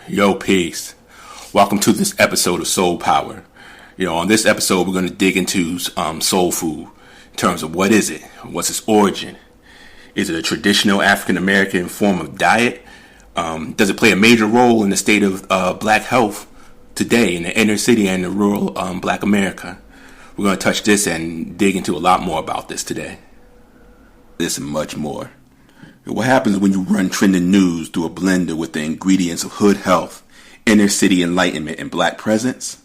Yo, peace. Welcome to this episode of SolPower. On this episode, we're going to dig into soul food in terms of what is it? What's its origin? Is it a traditional African American form of diet? Does it play a major role in the state of black health today in the inner city and the rural black America? We're going to touch this and dig into a lot more about this today. This and much more. What happens when you run trending news through a blender with the ingredients of hood health, inner city enlightenment, and black presence?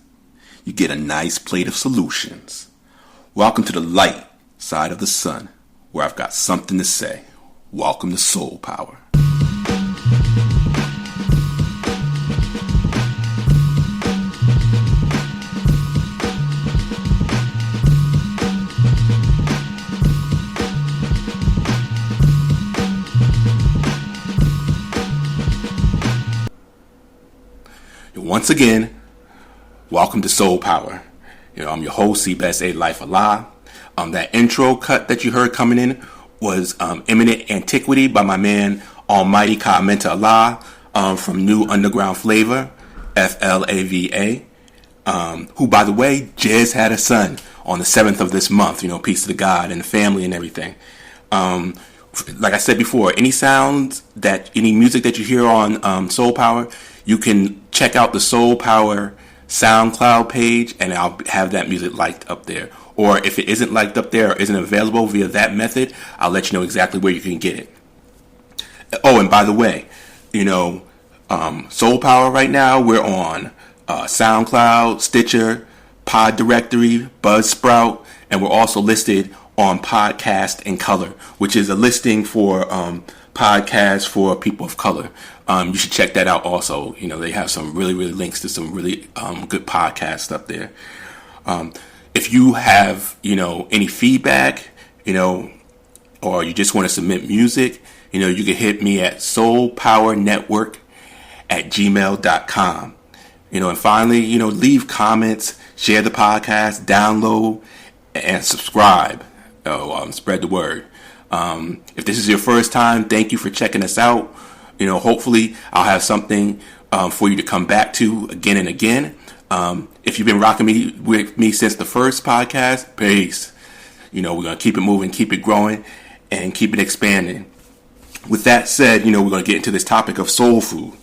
You get a nice plate of solutions. Welcome to the light side of the sun, where I've got something to say. Welcome to SolPower. Once again, welcome to SolPower. I'm your host, C-Best A Life Allah. That intro cut that you heard coming in was Eminent Antiquity by my man Almighty Ka-Menta Allah from New Underground Flavor, Flava, who, by the way, just had a son on the 7th of this month. Peace to the God and the family and everything. Like I said before, any music that you hear on SolPower, you can check out the SolPower SoundCloud page, and I'll have that music liked up there. Or if it isn't liked up there or isn't available via that method, I'll let you know exactly where you can get it. Oh, and by the way, SolPower right now, we're on SoundCloud, Stitcher, Pod Directory, Buzzsprout, and we're also listed on Podcast in Color, which is a listing for podcasts for people of color. You should check that out also. They have some really links to some really good podcasts up there. If you have, any feedback, or you just want to submit music, you can hit me at soulpowernetwork@gmail.com. And finally, leave comments, share the podcast, download, and subscribe. Spread the word. If this is your first time, thank you for checking us out. Hopefully I'll have something for you to come back to again and again. If you've been rocking with me since the first podcast, peace. We're going to keep it moving, keep it growing, and keep it expanding. With that said, we're going to get into this topic of soul food.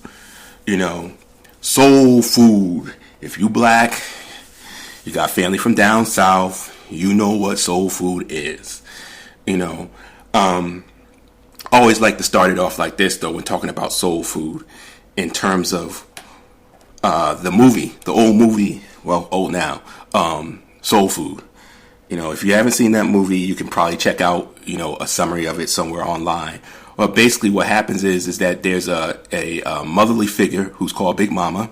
Soul food. If you black, you got family from down south, you know what soul food is. Always like to start it off like this, though, when talking about soul food, in terms of the old movie, well, old now, Soul Food. If you haven't seen that movie, you can probably check out, a summary of it somewhere online. But basically what happens is that there's a motherly figure who's called Big Mama,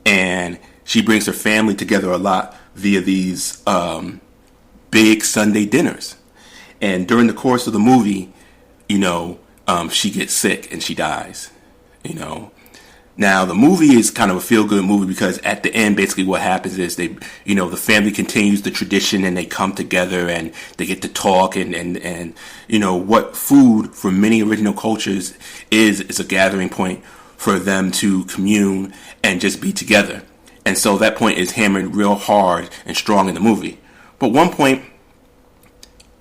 and she brings her family together a lot via these big Sunday dinners. And during the course of the movie, she gets sick and she dies. Now the movie is kind of a feel-good movie because at the end, basically what happens is the family continues the tradition and they come together and they get to talk and what food for many original cultures is a gathering point for them to commune and just be together. And so that point is hammered real hard and strong in the movie. But one point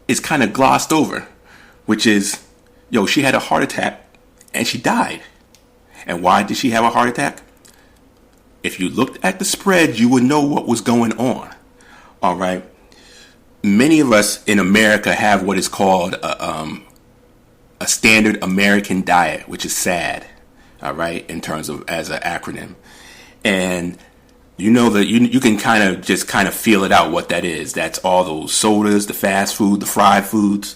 is kind of glossed over, which is, she had a heart attack and she died. And why did she have a heart attack? If you looked at the spread, you would know what was going on. All right. Many of us in America have what is called a standard American diet, which is SAD. All right. In terms of as an acronym. And that you can kind of feel it out what that is. That's all those sodas, the fast food, the fried foods,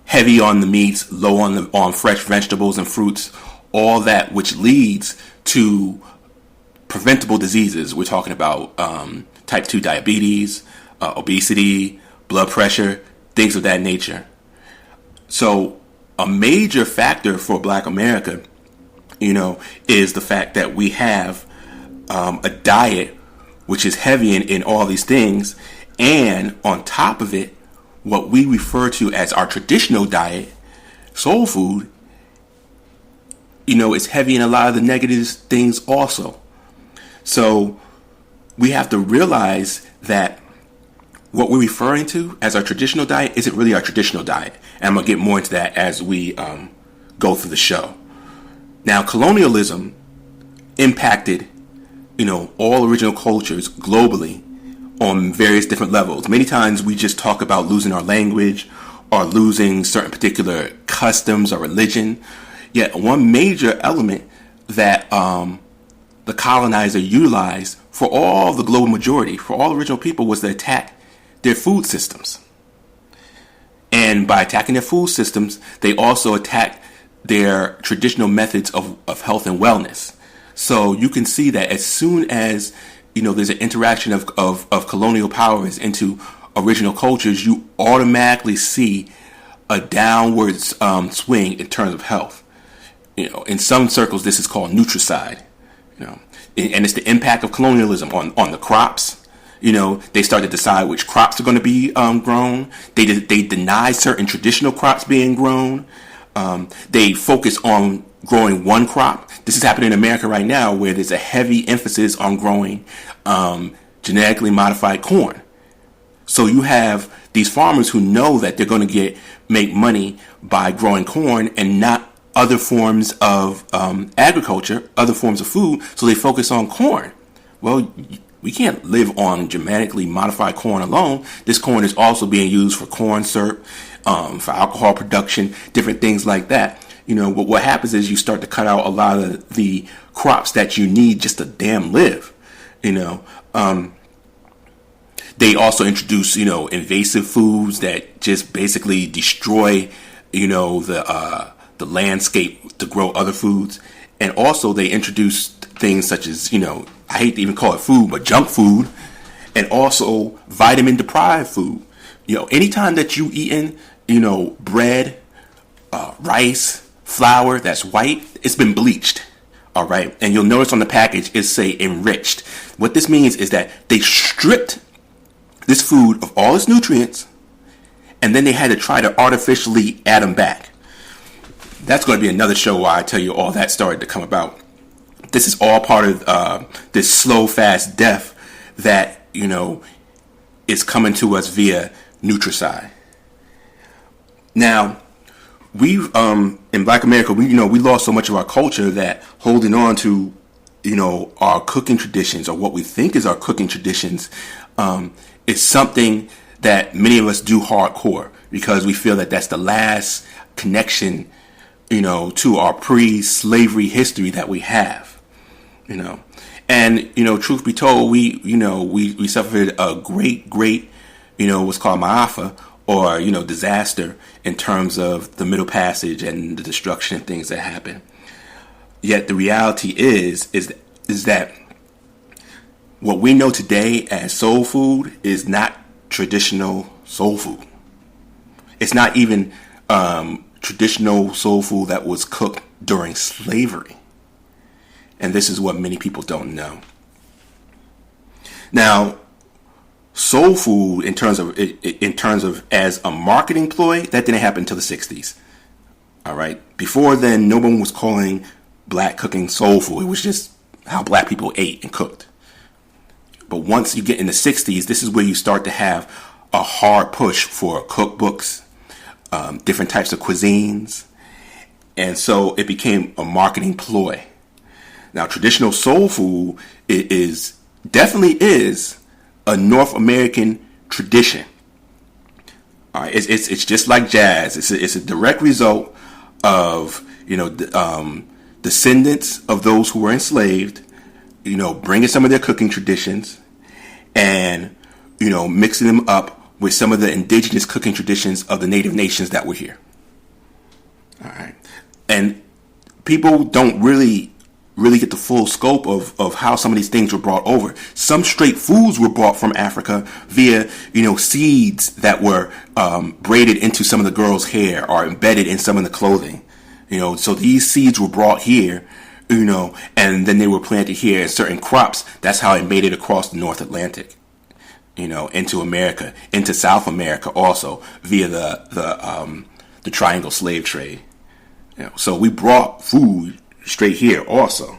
heavy on the meats, low on fresh vegetables and fruits, all that, which leads to preventable diseases. We're talking about type 2 diabetes, obesity, blood pressure, things of that nature. So a major factor for Black America, is the fact that we have a diet which is heavy in all these things, and on top of it, what we refer to as our traditional diet, soul food, it's heavy in a lot of the negative things also. So we have to realize that what we're referring to as our traditional diet isn't really our traditional diet. And I'm going to get more into that as we go through the show. Now, colonialism impacted, all original cultures globally on various different levels. Many times we just talk about losing our language or losing certain particular customs or religion. Yet one major element that the colonizer utilized for all the global majority, for all original people, was to attack their food systems. And by attacking their food systems, they also attacked their traditional methods of health and wellness. So you can see that as soon as, there's an interaction of colonial powers into original cultures, you automatically see a downward swing in terms of health. In some circles, this is called nutricide. And it's the impact of colonialism on the crops. They start to decide which crops are going to be grown. They deny certain traditional crops being grown. They focus on growing one crop. This is happening in America right now, where there's a heavy emphasis on growing genetically modified corn. So you have these farmers who know that they're going to make money by growing corn and not other forms of agriculture, other forms of food. So they focus on corn. Well, we can't live on genetically modified corn alone. This corn is also being used for corn syrup, for alcohol production, different things like that. What happens is you start to cut out a lot of the crops that you need just to damn live. They also introduce, invasive foods that just basically destroy, the landscape to grow other foods. And also they introduce things such as, I hate to even call it food, but junk food, and also vitamin deprived food. Anytime that you eating, bread, rice, flour that's white, it's been bleached. All right. And you'll notice on the package it say enriched. What this means is that they stripped this food of all its nutrients, and then they had to try to artificially add them back. That's going to be another show where I tell you all that started to come about. This is all part of this slow, fast death that, is coming to us via nutricide. Now, we've in Black America, we lost so much of our culture that holding on to, our cooking traditions, or what we think is our cooking traditions, is something that many of us do hardcore, because we feel that that's the last connection, to our pre-slavery history that we have, And, truth be told, we suffered a great, what's called Maafa, or, disaster in terms of the Middle Passage and the destruction and things that happen. Yet the reality is that what we know today as soul food is not traditional soul food. It's not even traditional soul food that was cooked during slavery. And this is what many people don't know. Now, soul food, in terms of as a marketing ploy, that didn't happen until the 60s. All right. Before then, no one was calling black cooking soul food. It was just how black people ate and cooked. But once you get in the 60s, this is where you start to have a hard push for cookbooks, different types of cuisines. And so it became a marketing ploy. Now, traditional soul food definitely is a North American tradition. All right, it's just like jazz. It's a direct result of descendants of those who were enslaved, bringing some of their cooking traditions and mixing them up with some of the indigenous cooking traditions of the native nations that were here. All right, and people don't really get the full scope of how some of these things were brought over. Some straight foods were brought from Africa via, seeds that were braided into some of the girls' hair or embedded in some of the clothing. So these seeds were brought here, and then they were planted here in certain crops. That's how it made it across the North Atlantic, into America, into South America also via the triangle slave trade. So we brought food straight here also.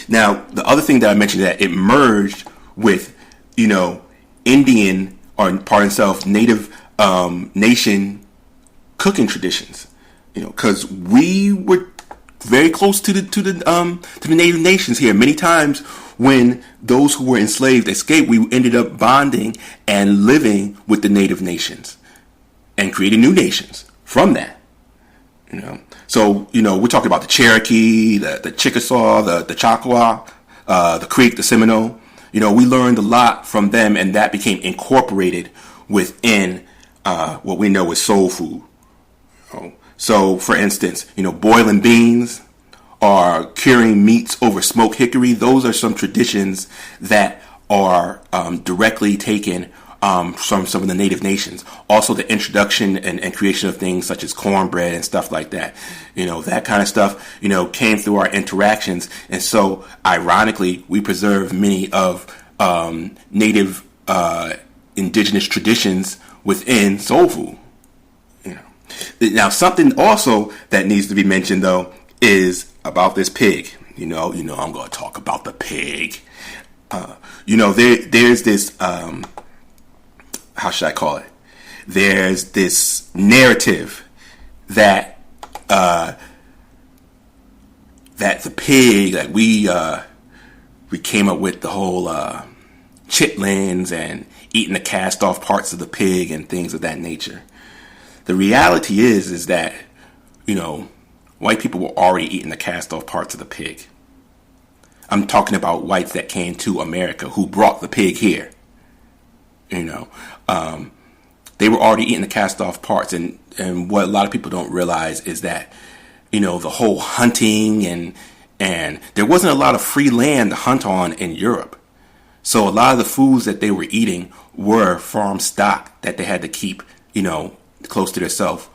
Now, the other thing that I mentioned, that it merged with, Indian, or pardon self, native nation cooking traditions. Because we were very close to the native nations here. Many times when those who were enslaved escaped, we ended up bonding and living with the native nations and creating new nations from that. So we're talking about the Cherokee, the Chickasaw, the Choctaw, the Creek, the Seminole. We learned a lot from them, and that became incorporated within what we know as soul food. So, for instance, boiling beans or curing meats over smoked hickory. Those are some traditions that are directly taken from some of the native nations. Also, the introduction and creation of things such as cornbread and stuff like that. That kind of stuff, came through our interactions. And so, ironically, we preserve many of native indigenous traditions within soul food. Now, something also that needs to be mentioned, though, is about this pig. I'm going to talk about the pig. There's this, how should I call it? There's this narrative that that the pig, like we came up with the whole chitlins and eating the cast off parts of the pig and things of that nature. The reality is that, white people were already eating the cast-off parts of the pig. I'm talking about whites that came to America who brought the pig here. They were already eating the cast-off parts. And what a lot of people don't realize is that, the whole hunting and there wasn't a lot of free land to hunt on in Europe. So a lot of the foods that they were eating were farm stock that they had to keep, close to themselves.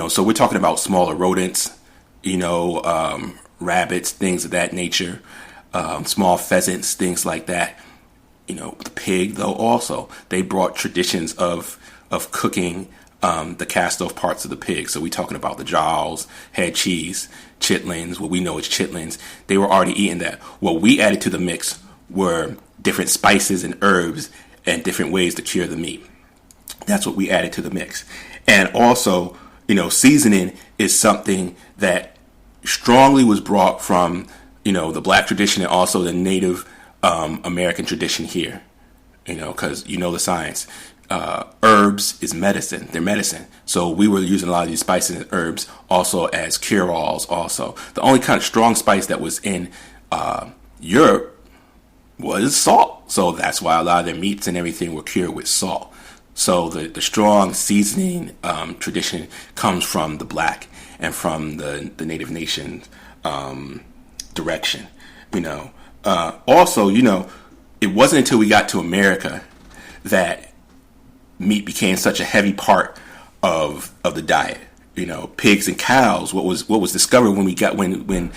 So we're talking about smaller rodents, rabbits, things of that nature, small pheasants, things like that. The pig, though, also, they brought traditions of cooking the cast-off parts of the pig. So we're talking about the jowls, head cheese, chitlins, what we know as chitlins. They were already eating that. What we added to the mix were different spices and herbs and different ways to cure the meat. That's what we added to the mix. And also, seasoning is something that strongly was brought from, the black tradition and also the Native American tradition here. Because the science. Herbs is medicine. They're medicine. So we were using a lot of these spices and herbs also as cure-alls also. The only kind of strong spice that was in Europe was salt. So that's why a lot of their meats and everything were cured with salt. So the strong seasoning tradition comes from the black and from the Native Nation direction. Also, it wasn't until we got to America that meat became such a heavy part of the diet. Pigs and cows. What was discovered when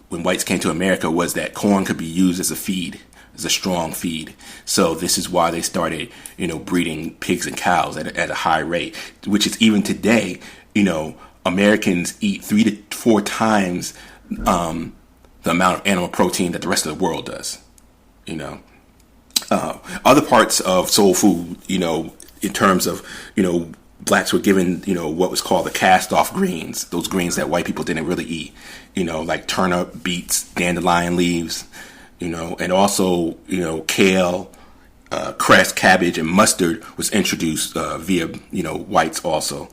whites came to America was that corn could be used as a feed. Is a strong feed. So this is why they started, breeding pigs and cows at a high rate, which is even today, Americans eat 3 to 4 times the amount of animal protein that the rest of the world does. Other parts of soul food, in terms of, blacks were given, what was called the cast-off greens, those greens that white people didn't really eat, like turnip, beets, dandelion leaves, and also, kale, cress, cabbage, and mustard was introduced via, whites also.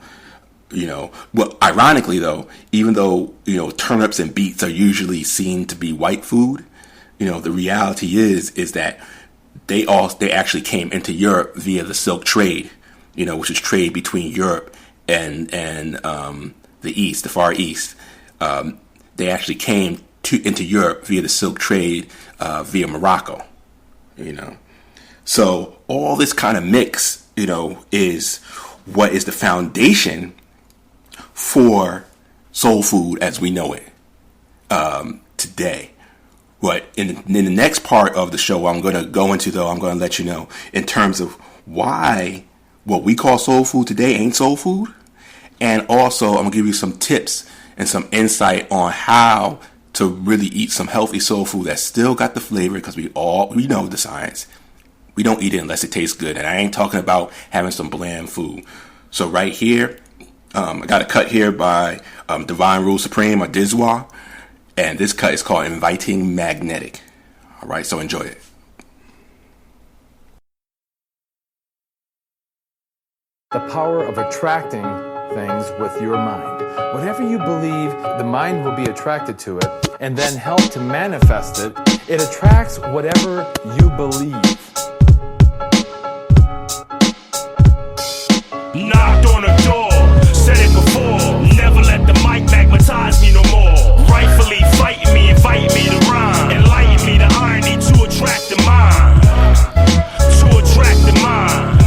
Well, ironically though, even though, turnips and beets are usually seen to be white food, the reality is that they actually came into Europe via the silk trade, which is trade between Europe and the East, the Far East. They actually came into Europe via the silk trade via Morocco. So all this kind of mix, is what is the foundation for soul food as we know it today. But in the next part of the show I'm going to go into, though, I'm going to let you know in terms of why what we call soul food today ain't soul food, And also, I'm going to give you some tips and some insight on how to really eat some healthy soul food that still got the flavor, because we know the science. We don't eat it unless it tastes good. And I ain't talking about having some bland food. So right here, I got a cut here by Divine Rule Supreme or Dizwa. And this cut is called Inviting Magnetic. All right, so enjoy it. The power of attracting things with your mind. Whatever you believe, the mind will be attracted to it and then help to manifest it. It attracts whatever you believe. Knocked on the door, said it before. Never let the mic magnetize me no more. Rightfully fighting me, inviting me to rhyme. Enlighten me to irony to attract the mind. To attract the mind.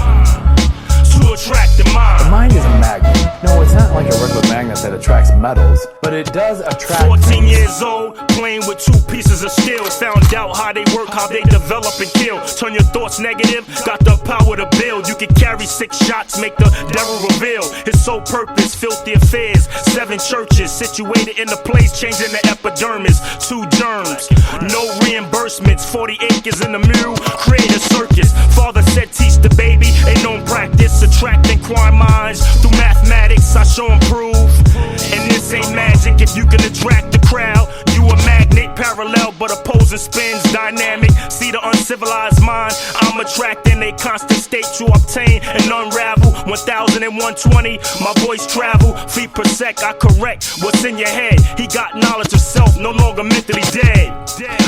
To attract the mind. The mind is a magnet. No, it's not like a regular magnet that attracts metals, but it does attract 14 things. years old, playing with 2 pieces of steel. Found out how they work, how they develop and kill. Turn your thoughts negative, got the power to build. You can carry 6 shots, make the devil reveal his sole purpose, filthy affairs. 7 churches situated in the place, changing the epidermis. 2 germs, no reimbursements. 40 acres in the mule, create a circus. Father said teach the baby, ain't no practice. Attracting crime minds through mathematics, I show 'em proof. And this ain't magic. If you can attract the crowd, you a magnet. Parallel but opposing spins, dynamic. See the uncivilized mind, I'm attracting a constant state to obtain and unravel. 100120, my voice travel. Feet per sec, I correct what's in your head. He got knowledge of self, no longer mentally dead.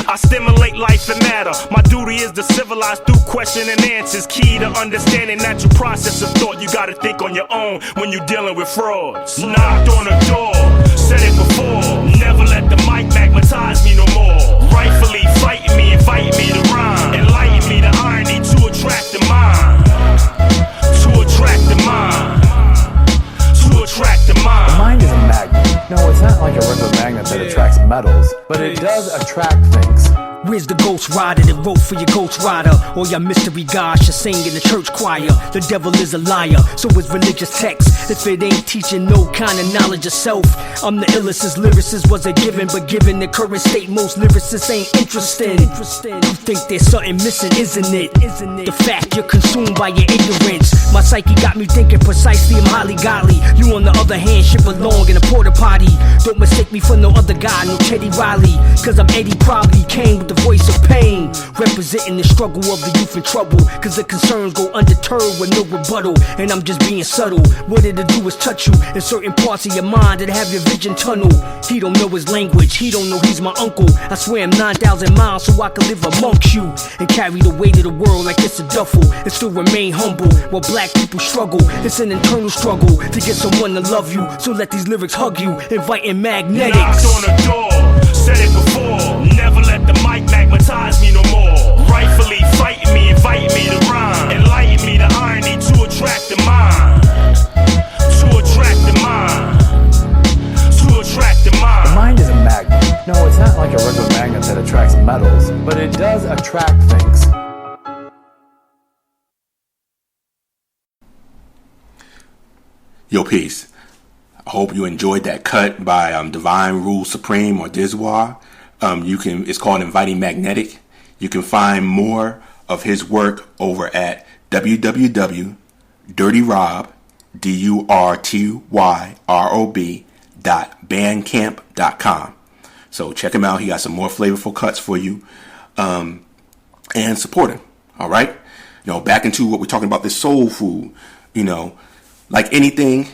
I stimulate life and matter. My duty is to civilize through question and answers. Key to understanding natural process of thought. You gotta think on your own when you're dealing with frauds. Knocked on the door, said it before. Never let the mic magnetize me no more. Rightfully fighting me, inviting me to rhyme. Enlighten me to irony to attract the mind. To attract the mind. To attract the mind. The mind is a magnet. No, it's not like a regular magnet that attracts metals, but it does attract things. Where's the ghost rider that wrote for your ghost rider? Or your mystery gods should sing in the church choir. The devil is a liar, so is religious text. If it ain't teaching no kind of knowledge of self, I'm the illest as lyricist was a given, but given the current state, most lyricists ain't interested. You think there's something missing, isn't it? The fact you're consumed by your ignorance. My psyche got me thinking precisely, I'm highly godly. You on the other hand, ship along in a porta potty. Don't mistake me for no other guy, no Teddy Riley. Cause I'm Eddie probably came with the voice of pain, representing the struggle of the youth in trouble. Cause the concerns go undeterred with no rebuttal, and I'm just being subtle. What it'll do is touch you in certain parts of your mind that have your vision tunnel. He don't know his language, he don't know he's my uncle. I swear I'm 9,000 miles so I can live amongst you and carry the weight of the world like it's a duffel and still remain humble while black people struggle. It's an internal struggle to get someone to love you, so let these lyrics hug you, inviting magnetics. Knocked on the door, said it before. Never let the mic magnetize me no more. Rightfully fighting me, inviting me to rhyme. Enlighten me to irony to attract the mind. To attract the mind. To attract the mind. The mind is a magnet. No, it's not like a regular magnet that attracts metals, but it does attract things. Yo, peace. I hope you enjoyed that cut by Divine Rule Supreme or Dizwa. It's called Inviting Magnetic. You can find more of his work over at www.dirtyrob.bandcamp.com. So check him out. He got some more flavorful cuts for you, and support him. All right. Back into what we're talking about, this soul food. Like anything,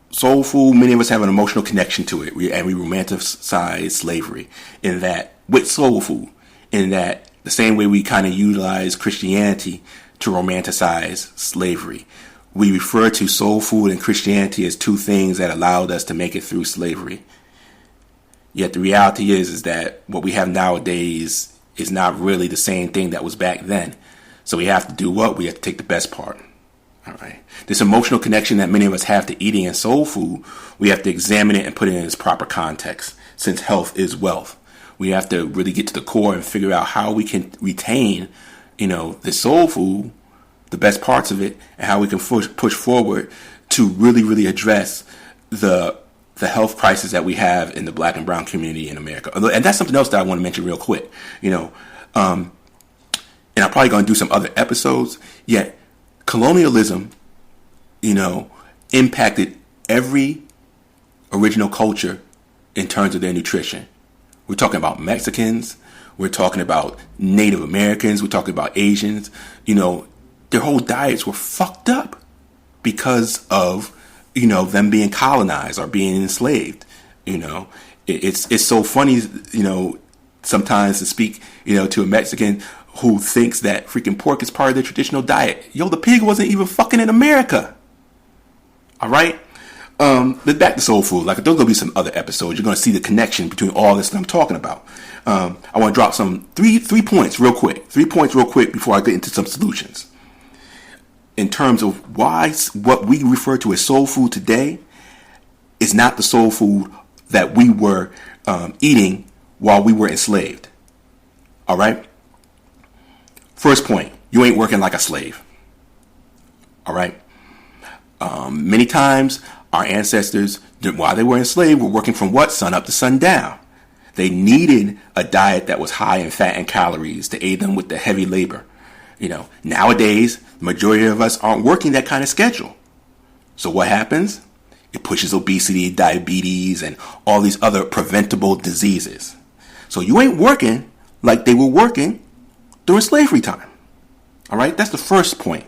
soul food, many of us have an emotional connection to it. We romanticize slavery with soul food, in that the same way we kind of utilize Christianity to romanticize slavery. We refer to soul food and Christianity as 2 things that allowed us to make it through slavery. Yet the reality is that what we have nowadays is not really the same thing that was back then. So we have to do what? We have to take the best part. All right. This emotional connection that many of us have to eating and soul food, we have to examine it and put it in its proper context, since health is wealth. We have to really get to the core and figure out how we can retain, the soul food, the best parts of it, and how we can push forward to really, really address the health crisis that we have in the black and brown community in America. And that's something else that I want to mention real quick, and I'm probably going to do some other episodes, yet colonialism, impacted every original culture in terms of their nutrition. We're talking about Mexicans, we're talking about Native Americans, we're talking about Asians, their whole diets were fucked up because of them being colonized or being enslaved. It's so funny, sometimes to speak, to a Mexican who thinks that freaking pork is part of their traditional diet. The pig wasn't even fucking in America. All right. But back to soul food. Like, there's gonna be some other episodes. You're gonna see the connection between all this that I'm talking about. I want to drop some three points real quick. 3 points real quick before I get into some solutions. In terms of why what we refer to as soul food today is not the soul food that we were eating while we were enslaved. All right. First point, you ain't working like a slave. All right. Many times our ancestors, while they were enslaved, were working from what? Sun up to sundown. They needed a diet that was high in fat and calories to aid them with the heavy labor. Nowadays, the majority of us aren't working that kind of schedule. So what happens? It pushes obesity, diabetes, and all these other preventable diseases. So you ain't working like they were working during slavery time. All right, that's the first point.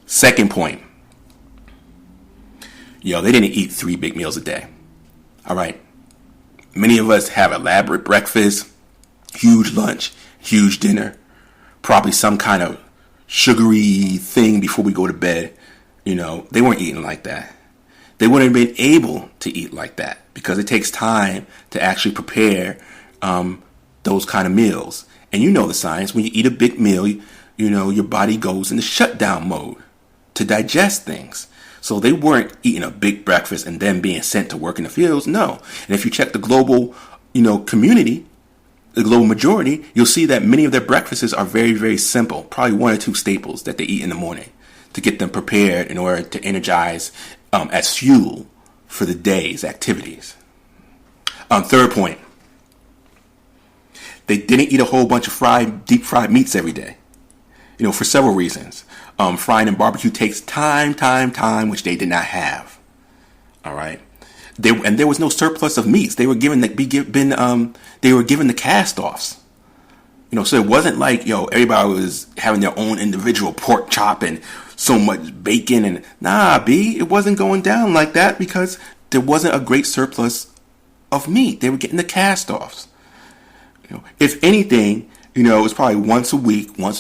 Second point. They didn't eat 3 big meals a day. All right. Many of us have elaborate breakfast, huge lunch, huge dinner, probably some kind of sugary thing before we go to bed. They weren't eating like that. They wouldn't have been able to eat like that because it takes time to actually prepare those kind of meals. And the science, when you eat a big meal, your body goes into shutdown mode to digest things. So they weren't eating a big breakfast and then being sent to work in the fields. No. And if you check the global, community, the global majority, you'll see that many of their breakfasts are very, very simple. Probably 1 or 2 staples that they eat in the morning to get them prepared in order to energize as fuel for the day's activities. Third point. They didn't eat a whole bunch of deep fried meats every day. For several reasons. Frying and barbecue takes time, which they did not have. All right. There was no surplus of meats. They were given the cast-offs. So it wasn't like, everybody was having their own individual pork chop and so much bacon and it wasn't going down like that because there wasn't a great surplus of meat. They were getting the cast-offs. If anything, it was probably once or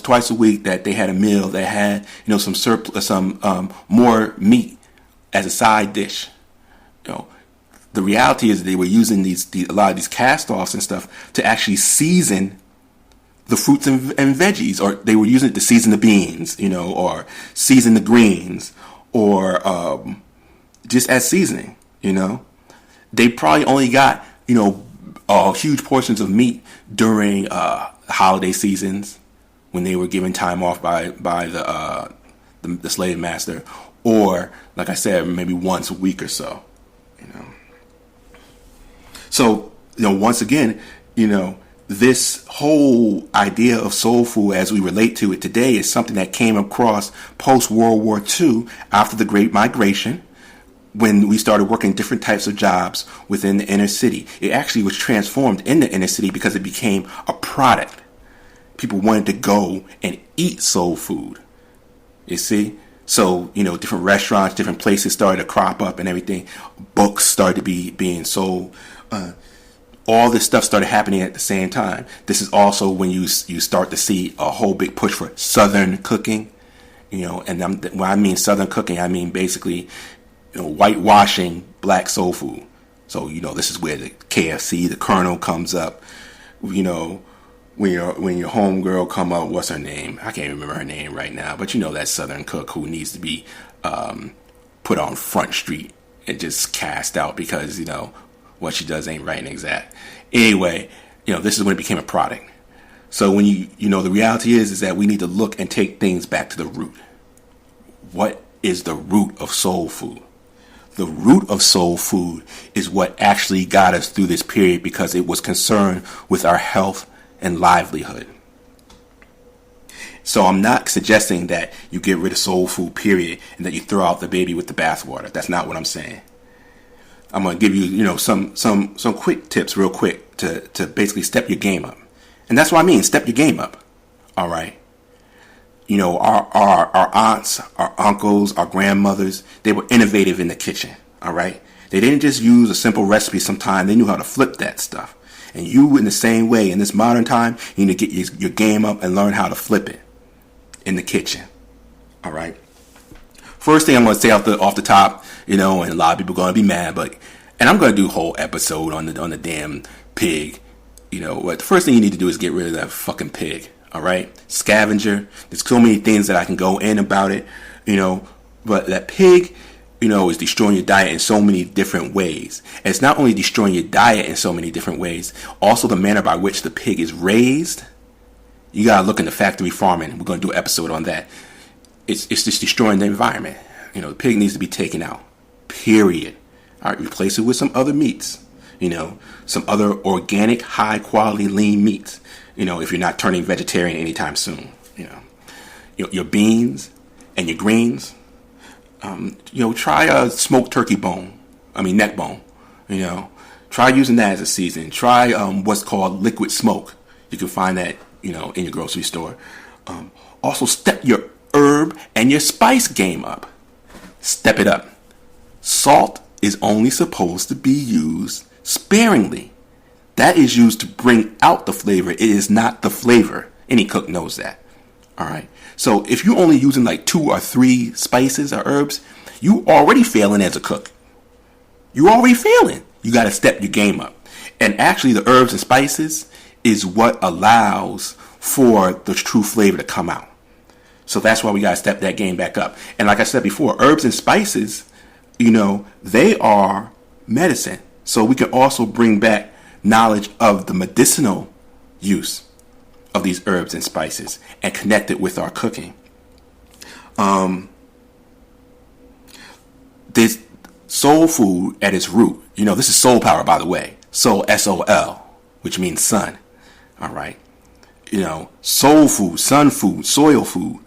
twice a week that they had a meal that had, some surplus, some more meat as a side dish. The reality is they were using a lot of these cast-offs and stuff to actually season the fruits and veggies, or they were using it to season the beans, or season the greens, or just as seasoning. They probably only got, huge portions of meat during holiday seasons when they were given time off by the slave master, or like I said, maybe once a week or so. So once again, this whole idea of soul food as we relate to it today is something that came across post World War II after the Great Migration, when we started working different types of jobs within the inner city. It actually was transformed in the inner city because it became a product. People wanted to go and eat soul food. You see? So, different restaurants, different places started to crop up and everything. Books started to be being sold. All this stuff started happening at the same time. This is also when you start to see a whole big push for Southern cooking. And when I mean Southern cooking, I mean basically whitewashing black soul food. So, this is where the KFC, the Colonel comes up. When your homegirl come up, what's her name? I can't remember her name right now, but that Southern cook who needs to be put on Front Street and just cast out because, what she does ain't right and exact. Anyway, this is when it became a product. So when the reality is that we need to look and take things back to the root. What is the root of soul food. The root of soul food is what actually got us through this period because it was concerned with our health and livelihood. So I'm not suggesting that you get rid of soul food, period, and that you throw out the baby with the bathwater. That's not what I'm saying. I'm going to give you, some quick tips real quick to basically step your game up. And that's what I mean, step your game up. All right. Our aunts, our uncles, our grandmothers, they were innovative in the kitchen. All right. They didn't just use a simple recipe. Sometimes they knew how to flip that stuff. And you, in the same way, in this modern time, you need to get your game up and learn how to flip it in the kitchen. All right. First thing I'm going to say off the top, and a lot of people are going to be mad, and I'm going to do a whole episode on the damn pig. What the first thing you need to do is get rid of that fucking pig. All right. Scavenger. There's so many things that I can go in about it, but that pig, is destroying your diet in so many different ways. And it's not only destroying your diet in so many different ways, also the manner by which the pig is raised. You got to look into factory farming. We're going to do an episode on that. It's just destroying the environment. The pig needs to be taken out. Period. All right, replace it with some other meats. Some other organic, high quality, lean meats. If you're not turning vegetarian anytime soon. Your beans and your greens. Try a smoked turkey neck bone. Try using that as a season. Try what's called liquid smoke. You can find that in your grocery store. Also, step your herb and your spice game up. Step it up. Salt is only supposed to be used sparingly. That is used to bring out the flavor. It is not the flavor. Any cook knows that. All right. So if you're only using like 2 or 3 spices or herbs, you already failing as a cook. You already failing. You got to step your game up. And actually the herbs and spices is what allows for the true flavor to come out. So that's why we got to step that game back up. And like I said before, herbs and spices, they are medicine. So we can also bring back knowledge of the medicinal use of these herbs and spices and connect it with our cooking. There's soul food at its root. This is SolPower, by the way. Soul, S-O-L, which means sun. All right. Soul food, sun food, soil food.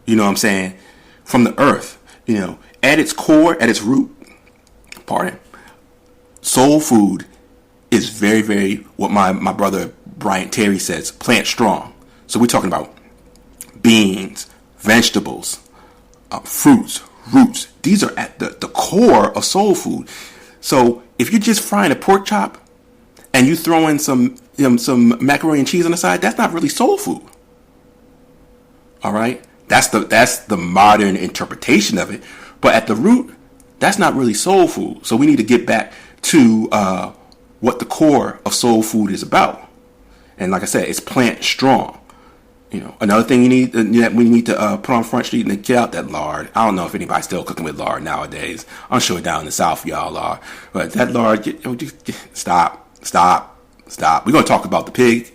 What I'm saying? From the earth. At its core, at its root, soul food is very, very, what my brother Bryant Terry says, plant strong. So we're talking about beans, vegetables, fruits, roots. These are at the core of soul food. So if you're just frying a pork chop and you throw in some macaroni and cheese on the side, that's not really soul food. All right? That's the modern interpretation of it. But at the root, that's not really soul food. So we need to get back to what the core of soul food is about. And like I said, it's plant strong. Another thing that we need to put on Front Street and get out that lard. I don't know if anybody's still cooking with lard nowadays. I'm sure down in the South y'all are. But that lard, stop. We're going to talk about the pig,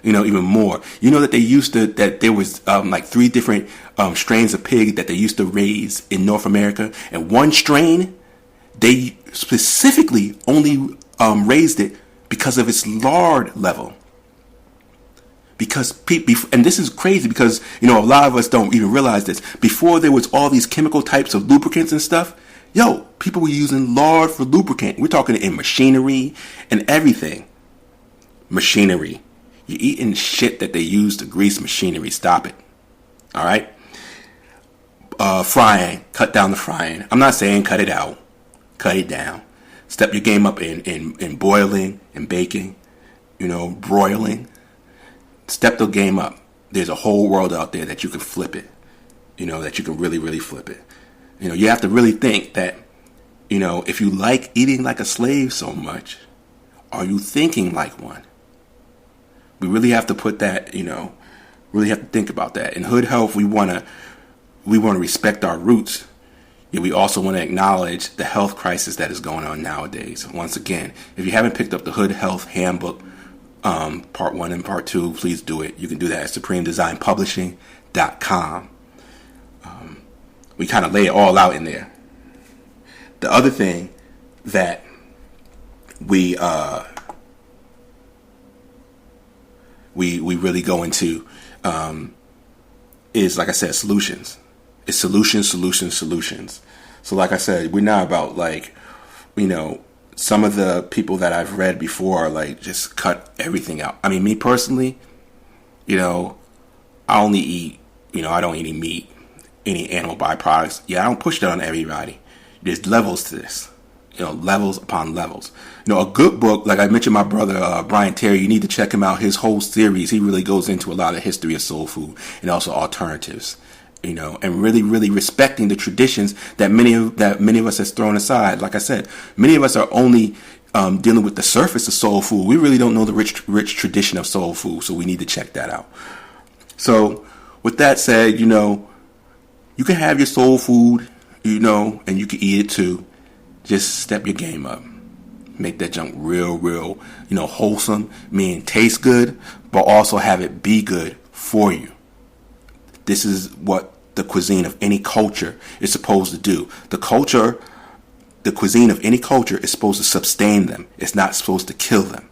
even more. That they used to, that there was like 3 different strains of pig that they used to raise in North America. And one strain, they specifically only raised it because of its lard level. Because and this is crazy because a lot of us don't even realize this. Before there was all these chemical types of lubricants and stuff, people were using lard for lubricant. We're talking in machinery and everything. Machinery. You're eating shit that they use to grease machinery. Stop it. All right. Frying. Cut down the frying. I'm not saying cut it out. Cut it down. Step your game up in boiling and baking. Broiling. Step the game up. There's a whole world out there that you can flip it. That you can really, really flip it. You have to really think that, if you like eating like a slave so much, are you thinking like one? We really have to put that, really have to think about that. In Hood Health, we want to respect our roots. Yet we also want to acknowledge the health crisis that is going on nowadays. Once again, if you haven't picked up the Hood Health Handbook, Part 1 and Part 2, please do it. You can do that at supremedesignpublishing.com. We kind of lay it all out in there. The other thing that we really go into is, like I said, solutions. It's solutions. So like I said, we're not about like, some of the people that I've read before are like, just cut everything out. I mean, me personally, I only eat, I don't eat any meat, any animal byproducts. Yeah, I don't push that on everybody. There's levels to this, levels upon levels. A good book, like I mentioned, my brother, Brian Terry, you need to check him out. His whole series, he really goes into a lot of history of soul food and also alternatives, and really, really respecting the traditions that many of us has thrown aside. Like I said, many of us are only dealing with the surface of soul food. We really don't know the rich tradition of soul food, so we need to check that out. So with that said, you can have your soul food, and you can eat it too. Just step your game up. Make that junk real, wholesome, meaning taste good, but also have it be good for you. This is what the cuisine of any culture is supposed to do. The cuisine of any culture is supposed to sustain them. It's not supposed to kill them.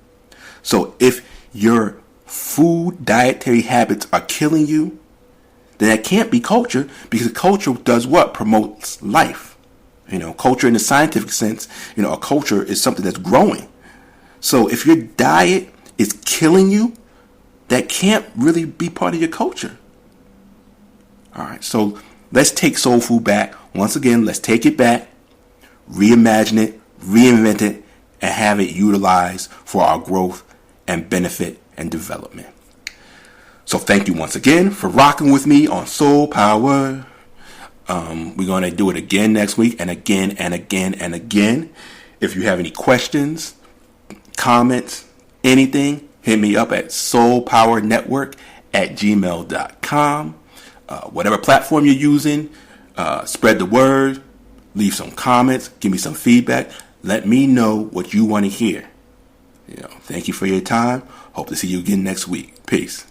So if your food dietary habits are killing you, then that can't be culture, because culture does what? Promotes life. Culture in the scientific sense, a culture is something that's growing. So if your diet is killing you, that can't really be part of your culture. All right, so let's take soul food back. Once again, let's take it back, reimagine it, reinvent it, and have it utilized for our growth and benefit and development. So thank you once again for rocking with me on SolPower. We're going to do it again next week, and again and again and again. If you have any questions, comments, anything, hit me up at soulpowernetwork@gmail.com. Whatever platform you're using, spread the word, leave some comments, give me some feedback. Let me know what you want to hear. Thank you for your time. Hope to see you again next week. Peace.